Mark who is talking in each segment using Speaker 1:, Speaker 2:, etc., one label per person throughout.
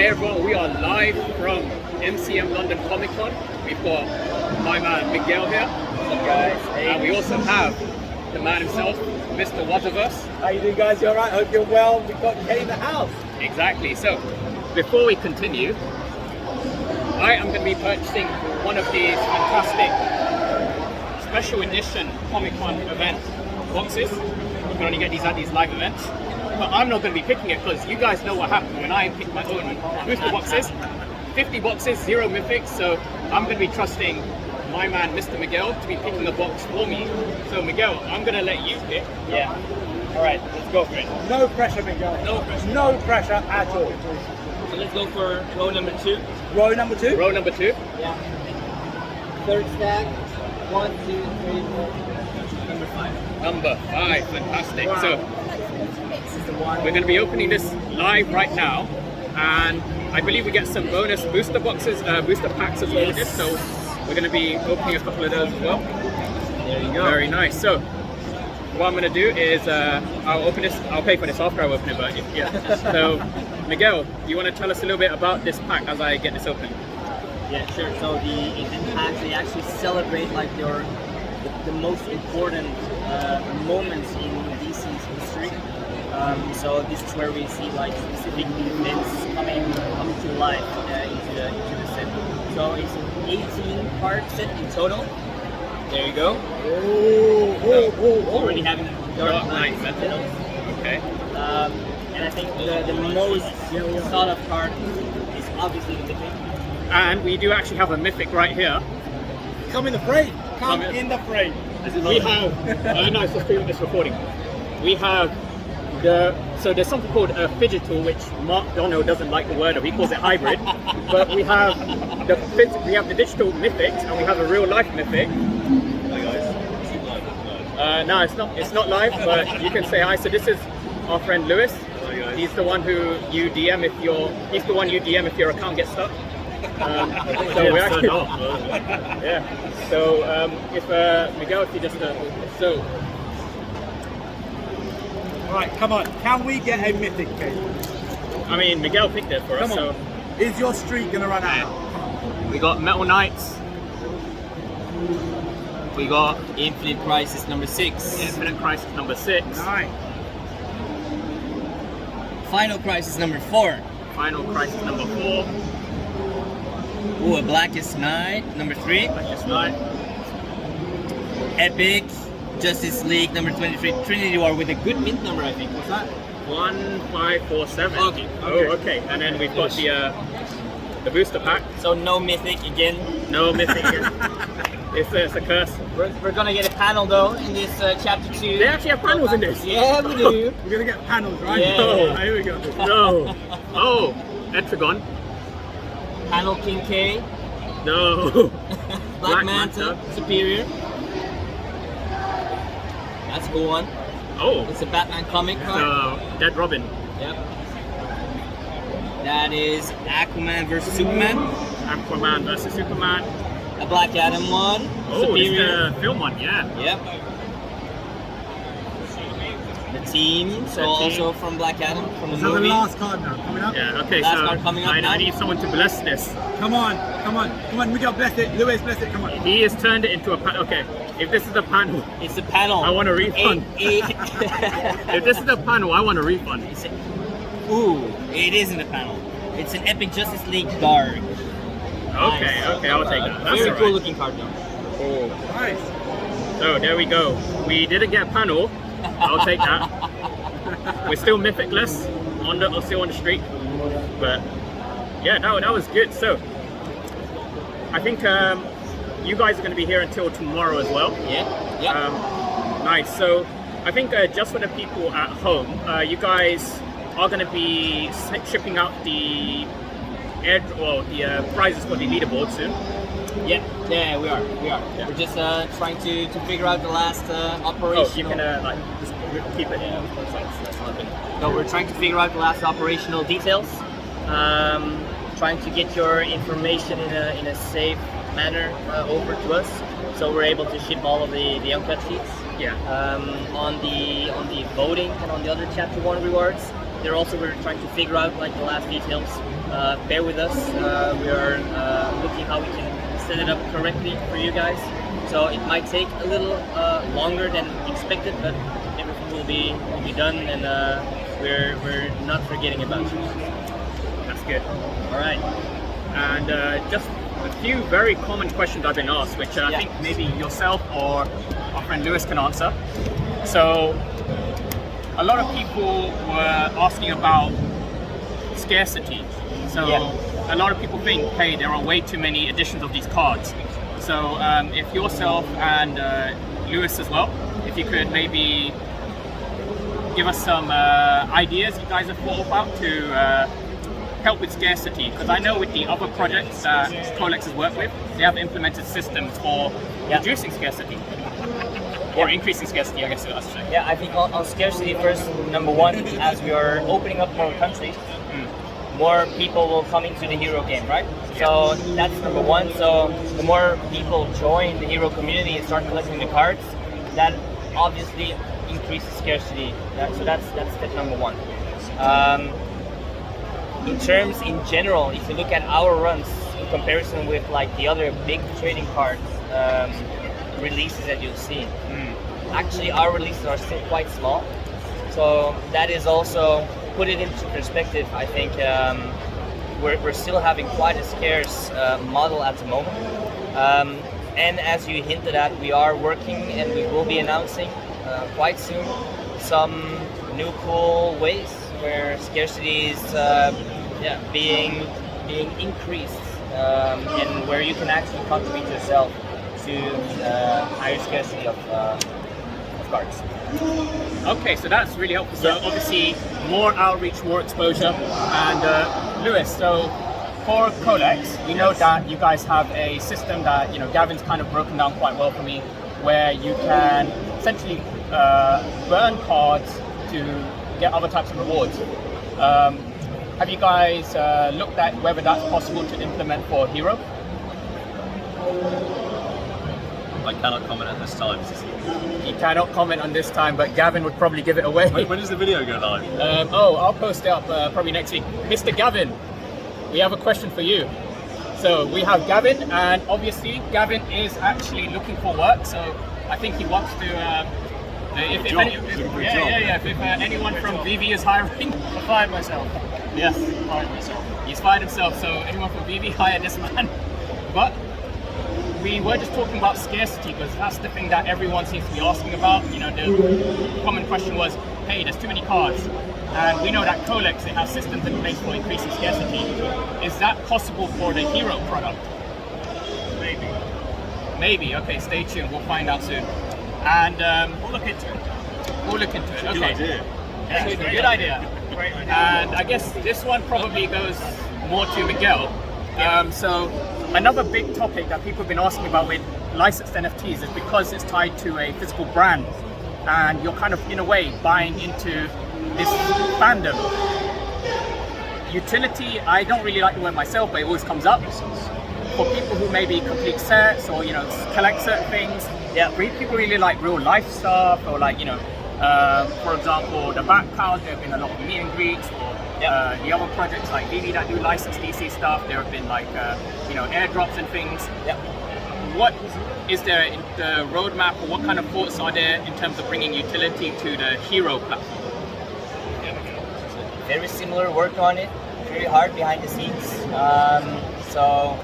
Speaker 1: Hey everyone, we are live from MCM London Comic Con. We've got my man Miguel here.
Speaker 2: What's up, guys? Hey.
Speaker 1: And we also have the man himself, Mr. Multiverse.
Speaker 2: How you doing, guys? You alright? Hope you're well. We've got Kay in the house.
Speaker 1: Exactly. So, before we continue, I am going to be purchasing one of these fantastic special edition Comic Con event boxes. You can only get these at these live events. But I'm not going to be picking it because you guys know what happened when I picked my own booster boxes. 50 boxes, 0 mythics, so I'm going to be trusting my man, Mr. Miguel, to be picking a box for me. So Miguel, I'm going to let you pick.
Speaker 2: Yeah. Alright, let's go for it. No pressure, Miguel.
Speaker 3: No pressure.
Speaker 2: No pressure at all.
Speaker 3: So let's go for row number 2.
Speaker 2: Row number 2?
Speaker 1: Row number 2.
Speaker 3: Yeah. Third stack. 1, 2, 3, 4. Number 5.
Speaker 1: Number 5, fantastic.
Speaker 2: Wow.
Speaker 1: So we're going to be opening this live right now, and I believe we get some bonus booster boxes, booster packs as well with this, so we're going to be opening a couple of those as well.
Speaker 3: There you go.
Speaker 1: Very nice. So what I'm going to do is I'll open this, I'll pay for this after I open it, but yeah. So Miguel, do you want to tell us a little bit about this pack as I get this open?
Speaker 3: Yeah, sure. So the event packs, they actually celebrate like the most important moments in DC's history. So this is where we see like specific events coming to life into the set. So it's an 18 card set in total. There you go. Already having Dark Knight Metal.
Speaker 1: Okay.
Speaker 3: And I think the most thought of card is obviously the Mythic.
Speaker 1: And we do actually have a mythic right here.
Speaker 2: Come in the frame. Come in the frame.
Speaker 1: We have, no, it's just doing this recording. We have so there's something called a Phygital, which Mark Dono doesn't like the word of, he calls it hybrid. But we have the digital mythics and we have a real life mythic. No, it's not live, but you can say hi. So this is our friend Lewis. He's the one who you DM if your account gets stuck. So we actually, yeah. So if Miguel, if you just so.
Speaker 2: Alright, come on. Can we get a mythic, Kay?
Speaker 1: I mean, Miguel picked it for us.
Speaker 2: Come on. So is your streak gonna run out?
Speaker 1: We got Metal Knights.
Speaker 3: We got Infinite Crisis number 6.
Speaker 1: Infinite Crisis number 6.
Speaker 2: Nice.
Speaker 3: Final Crisis number 4.
Speaker 1: Final Crisis number 4.
Speaker 3: Ooh, a Blackest Night number 3.
Speaker 1: Blackest Night.
Speaker 3: Epic Justice League number 23. Trinity War with a good mint number, I think. What's that?
Speaker 1: 1547.
Speaker 3: Okay.
Speaker 1: Oh, okay. And then we've got the booster pack.
Speaker 3: So no mythic again.
Speaker 1: No mythic again. It's a curse.
Speaker 3: We're gonna get a panel though in this chapter 2.
Speaker 1: They actually have panels in this.
Speaker 3: Yeah, we do.
Speaker 2: We're gonna get panels, right?
Speaker 3: Yeah.
Speaker 2: Oh, here we go.
Speaker 1: No. Oh, Etragon.
Speaker 3: Panel King K.
Speaker 1: No.
Speaker 3: Black Manta. Superior. That's a cool one.
Speaker 1: Oh.
Speaker 3: It's a Batman comic card.
Speaker 1: Dead Robin.
Speaker 3: Yep. That is Aquaman versus Superman.
Speaker 1: Aquaman versus Superman.
Speaker 3: A Black Adam one.
Speaker 1: Oh,
Speaker 3: Superior.
Speaker 1: it's the film one, yeah.
Speaker 3: Yep. The team, so also from Black Adam, from the
Speaker 2: So
Speaker 3: movie.
Speaker 2: the last card now, coming up?
Speaker 1: Yeah, okay,
Speaker 3: Last
Speaker 1: so
Speaker 3: card coming up now.
Speaker 1: I need someone to bless this.
Speaker 2: Come on, Miguel, bless it. Lewis, bless it, come on.
Speaker 1: He has turned it into a panel. Okay, if this is the panel,
Speaker 3: It's a panel.
Speaker 1: I want a refund. If this is the panel, I want a refund.
Speaker 3: Ooh, it isn't a panel. It's an Epic Justice League Dark.
Speaker 1: Okay,
Speaker 3: Nice.
Speaker 1: I'll take that. That's
Speaker 3: Very
Speaker 1: all
Speaker 3: cool
Speaker 1: right.
Speaker 3: looking card though.
Speaker 1: Oh.
Speaker 2: Nice.
Speaker 1: So there we go. We didn't get a panel. I'll take that. We're still mythicless still on the streak, but yeah, that was good. So I think you guys are going to be here until tomorrow as well.
Speaker 3: Yeah.
Speaker 1: Nice. So I think just for the people at home, you guys are going to be shipping out the prizes for the leaderboard soon.
Speaker 3: Yeah, we are. Yeah. We're just trying to figure out the last operation.
Speaker 1: Oh, you can just keep it. Yeah,
Speaker 3: that's one thing. So we're trying to figure out the last operational details. Trying to get your information in a safe manner over to us, so we're able to ship all of the uncut sheets.
Speaker 1: Yeah.
Speaker 3: On the voting and on the other chapter 1 rewards, They're also we're trying to figure out like the last details. Bear with us. We are looking how we can set it up correctly for you guys. So it might take a little longer than expected, but everything will be done, and we're not forgetting about you.
Speaker 1: That's good.
Speaker 3: All right.
Speaker 1: And just a few very common questions I've been asked, which I think maybe yourself or our friend Lewis can answer. So a lot of people were asking about scarcity. So a lot of people think, hey, there are way too many editions of these cards. So if yourself and Lewis as well, if you could maybe give us some ideas you guys have thought about to help with scarcity, because I know with the other projects that Colex has worked with, they have implemented systems for reducing scarcity or increasing scarcity, I guess I should say.
Speaker 3: Yeah, I think on scarcity first, number one, as we are opening up more countries, more people will come into the hero game, right? So that's number one. So the more people join the hero community and start collecting the cards, that obviously increases scarcity. So that's step number one. In terms in general, if you look at our runs in comparison with like the other big trading card releases that you'll see, actually our releases are still quite small. So that is also, put it into perspective, I think we're still having quite a scarce model at the moment. And as you hinted at, we are working and we will be announcing quite soon some new cool ways where scarcity is being increased, and where you can actually contribute yourself to higher scarcity of cards.
Speaker 1: Okay, so that's really helpful. So obviously more outreach, more exposure. And Lewis, so for Colex, we know that you guys have a system that, Gavin's kind of broken down quite well for me, where you can essentially burn cards to get other types of rewards. Have you guys looked at whether that's possible to implement for Hero?
Speaker 4: I cannot comment at this time.
Speaker 1: You cannot comment on this time, but Gavin would probably give it away.
Speaker 4: When does the video go live?
Speaker 1: I'll post it up probably next week. Mr. Gavin, we have a question for you. So we have Gavin, and obviously Gavin is actually looking for work. So I think he wants to. If anyone from VV is hiring,
Speaker 2: I fired myself.
Speaker 1: yes, fired myself. He's fired himself. So anyone from VV, hire this man. But we were just talking about scarcity, because that's the thing that everyone seems to be asking about. The common question was, hey, there's too many cards. And we know that Colex, they have systems in place for increasing scarcity. Is that possible for the Hero product?
Speaker 2: Maybe.
Speaker 1: Maybe, okay, stay tuned, we'll find out soon. And
Speaker 2: We'll look into it.
Speaker 1: we'll look into it,
Speaker 4: Good
Speaker 1: okay.
Speaker 4: idea.
Speaker 1: Yeah, good idea.
Speaker 2: Great idea.
Speaker 1: And I guess this one probably goes more to Miguel. So another big topic that people have been asking about with licensed NFTs is because it's tied to a physical brand, and you're kind of, in a way, buying into this fandom. Utility, I don't really like the word myself, but it always comes up. For people who maybe complete sets or, collect certain things, people really like real life stuff, or like, for example, the back cards, there have been a lot of meet and greets, or the other projects like VV that do licensed DC stuff, there have been like, airdrops and things. What is there in the roadmap, or what kind of thoughts are there in terms of bringing utility to the Hero platform?
Speaker 3: Very similar work on it, very hard behind the scenes. So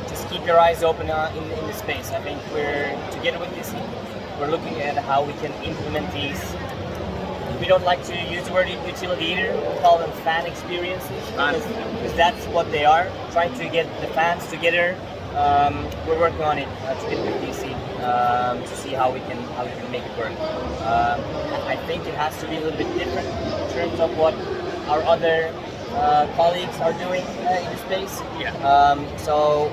Speaker 3: just keep your eyes open in the space. I think we're, together with this, we're looking at how we can implement these. We don't like to use the word utility either. We call them fan experiences, because that's what they are. Trying to get the fans together. We're working on it together with DC to see how we can make it work. I think it has to be a little bit different in terms of what our other colleagues are doing in the space. So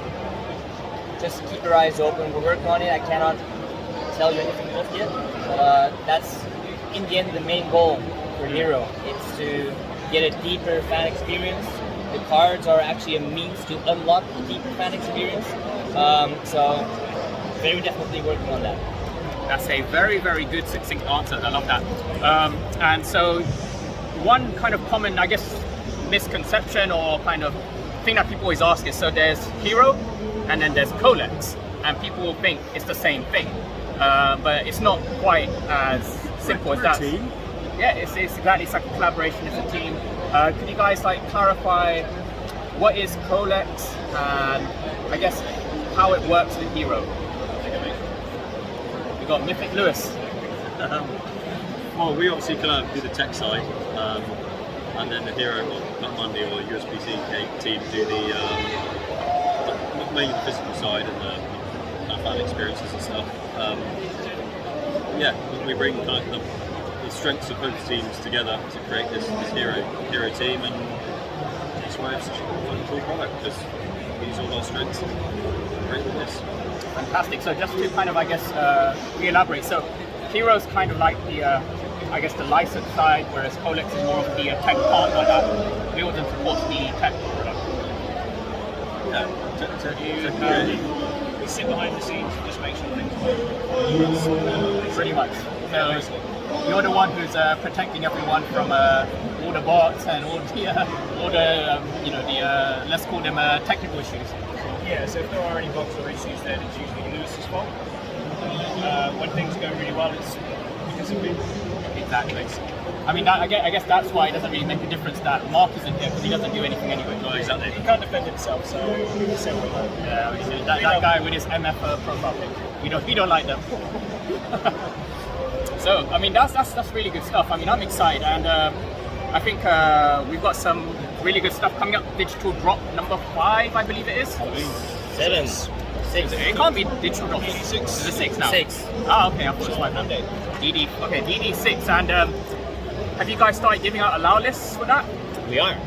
Speaker 3: just keep your eyes open. We're working on it. I cannot tell you anything just yet. That's in the end the main goal for Hero. It's to get a deeper fan experience. The cards are actually a means to unlock a deeper fan experience. So very definitely working on that.
Speaker 1: That's a very, very good succinct answer. I love that. And so one kind of common, I guess, misconception or kind of thing that people always ask is, so there's hero and then there's Colex, and people will think it's the same thing, but it's not quite as simple as that.
Speaker 2: Team.
Speaker 1: Yeah, it's exactly, it's like a collaboration, it's a team. Could you guys like clarify what is Colex and I guess how it works with Hero? We got Mythic Lewis.
Speaker 4: Well, we obviously kind of do the tech side, and then the Hero, not Monday or USBC team do the mainly the physical side and the kind of fan experiences and stuff. Yeah, we bring kind of the strengths of both teams together to create this hero team, and that's why it's such a cool product, because we use all our strengths and create with this.
Speaker 1: Fantastic. So just to kind of, I guess, re-elaborate. So Hero's kind of like the, I guess, the license side, whereas Colex is more of the tech partner that builds and supports the tech product.
Speaker 4: Yeah,
Speaker 2: We sit behind the scenes and just make sure things work.
Speaker 1: Pretty much. So you're the one who's protecting everyone from all the bots and all the let's call them technical issues.
Speaker 2: Yeah, so if there are any bugs or issues, then it's usually Lewis's fault. When things go really well, it's because of me.
Speaker 1: Exactly. I mean, I guess that's why it doesn't really make a difference that Mark isn't here, because he doesn't do anything anyway.
Speaker 4: No, exactly.
Speaker 2: He can't defend himself, so we separate that.
Speaker 1: Yeah, I mean, that guy with his MF profile pic, we don't like them. So, I mean, that's really good stuff. I mean, I'm excited, and I think we've got some really good stuff coming up. Digital drop number 5, I believe it is.
Speaker 3: 7, 6.
Speaker 1: It can't be digital drop. Is it 6 now?
Speaker 3: 6.
Speaker 1: Ah, okay, I thought it was 5 now. DD6, and have you guys started giving out allow lists for that?
Speaker 3: We are.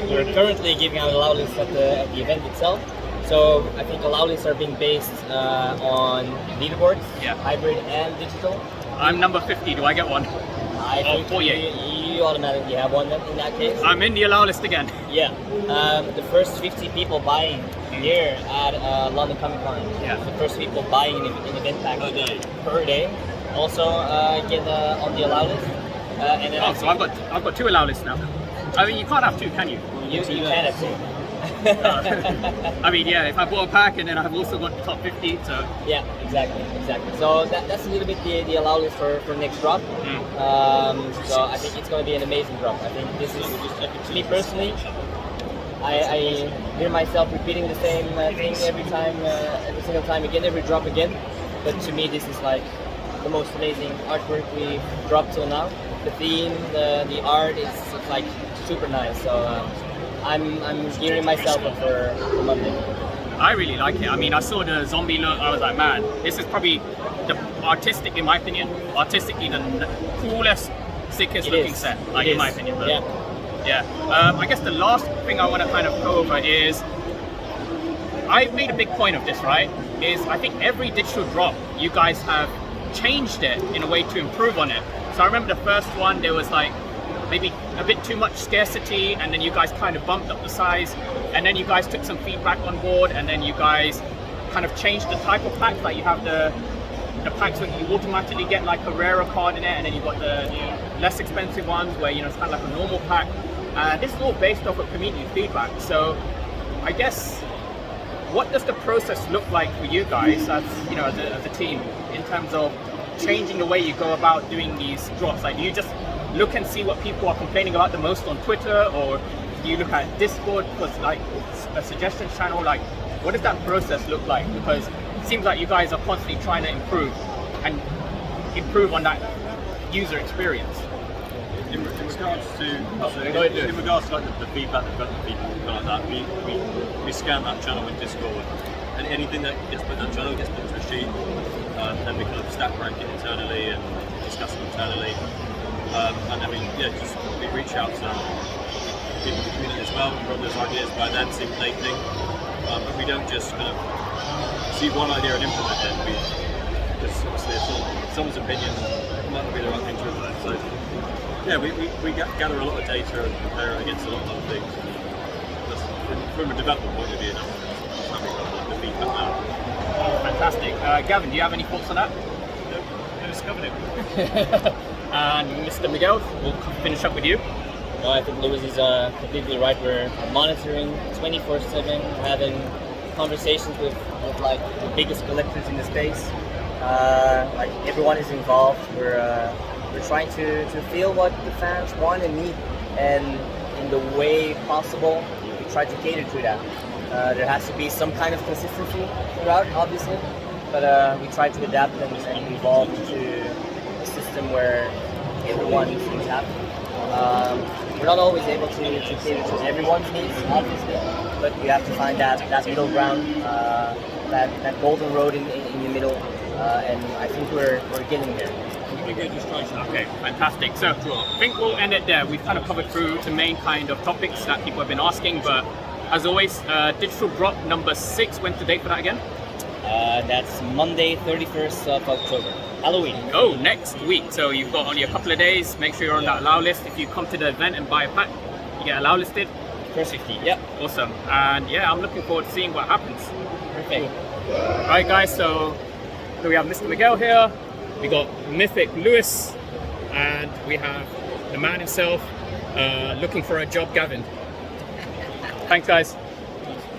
Speaker 3: We're currently giving out allow lists at the event itself. So I think allow lists are being based on leaderboards,
Speaker 1: Yeah.
Speaker 3: hybrid and digital.
Speaker 1: I'm number 50. Do I get one?
Speaker 3: I think
Speaker 1: 48.
Speaker 3: you automatically have one in that case.
Speaker 1: I'm in the allow list again.
Speaker 3: Yeah. The first 50 people buying here at London Comic Con.
Speaker 1: Yeah.
Speaker 3: The first people buying an event package
Speaker 4: Per day.
Speaker 3: per day. Also get on the allow list. And then
Speaker 1: Oh, so I've got 2 allow lists now. I mean, you can't have 2, can you?
Speaker 3: you can have two.
Speaker 1: I mean, yeah, if I bought a pack and then I've also got the top 50, so
Speaker 3: Yeah, exactly. So that's a little bit the allow list for next drop. So I think it's going to be an amazing drop. I think this is, me personally, I hear myself repeating the same thing every single time again, every drop again. But to me, this is like the most amazing artwork we've dropped till now. The theme, the art is like super nice. So I'm gearing myself up for Monday.
Speaker 1: I really like it. I mean, I saw the zombie look, I was like, man, this is probably in my opinion, artistically the coolest, sickest looking set, like in my opinion. But yeah. I guess the last thing I want to kind of go over is, I've made a big point of this, right? Is I think every digital drop, you guys have changed it in a way to improve on it. So I remember the first one, there was like maybe a bit too much scarcity, and then you guys kind of bumped up the size, and then you guys took some feedback on board, and then you guys kind of changed the type of pack. Like you have the packs where you automatically get like a rarer card in it, and then you got the less expensive ones where it's kind of like a normal pack. This is all based off of community feedback. So I guess, what does the process look like for you guys as a team in terms of changing the way you go about doing these drops? Like, do you just look and see what people are complaining about the most on Twitter, or do you look at Discord for like a suggestions channel? Like, what does that process look like? Because it seems like you guys are constantly trying to improve on that user experience.
Speaker 4: In regards to like the feedback that we've got from people like that, we scan that channel in Discord, and anything that gets put in that channel gets put into a sheet. Then we kind of stack rank it internally and discuss it internally, and then we reach out to people in the community as well, run those ideas by them, see what they think. But we don't just kind of see one idea and implement it. Because obviously someone's opinion might not be the right thing to implement. So yeah, we gather a lot of data and compare it against a lot of other things. From a development point of view, that's how we got the feedback now.
Speaker 1: Oh, fantastic. Gavin, do you have any thoughts on that?
Speaker 2: Nope, I discovered it.
Speaker 1: And Mr. Miguel, we'll finish up with you.
Speaker 3: No, I think Lewis is completely right. We're monitoring 24/7, having conversations with like the biggest collectors in the space. Like everyone is involved. We're trying to feel what the fans want and need, and in the way possible, we try to cater to that. There has to be some kind of consistency throughout, obviously, but we try to adapt and evolve to a system where everyone seems happy. We're not always able to cater to everyone's needs, obviously, but we have to find that middle ground, that golden road in the middle, and I think we're getting there.
Speaker 1: Okay, fantastic. So I think we'll end it there. We've kind of covered through the main kind of topics that people have been asking, but as always, digital drop number 6. When's the date for that again?
Speaker 3: That's Monday, 31st of October. Halloween.
Speaker 1: Oh, next week. So you've got only a couple of days. Make sure you're on that allow list. If you come to the event and buy a pack, you get allow listed.
Speaker 3: First 50. Yep.
Speaker 1: Awesome. And yeah, I'm looking forward to seeing what happens.
Speaker 3: Perfect.
Speaker 1: All right, guys. So we have Mr. Miguel here. We got Mythic Lewis, and we have the man himself looking for a job, Gavin. Thanks, guys.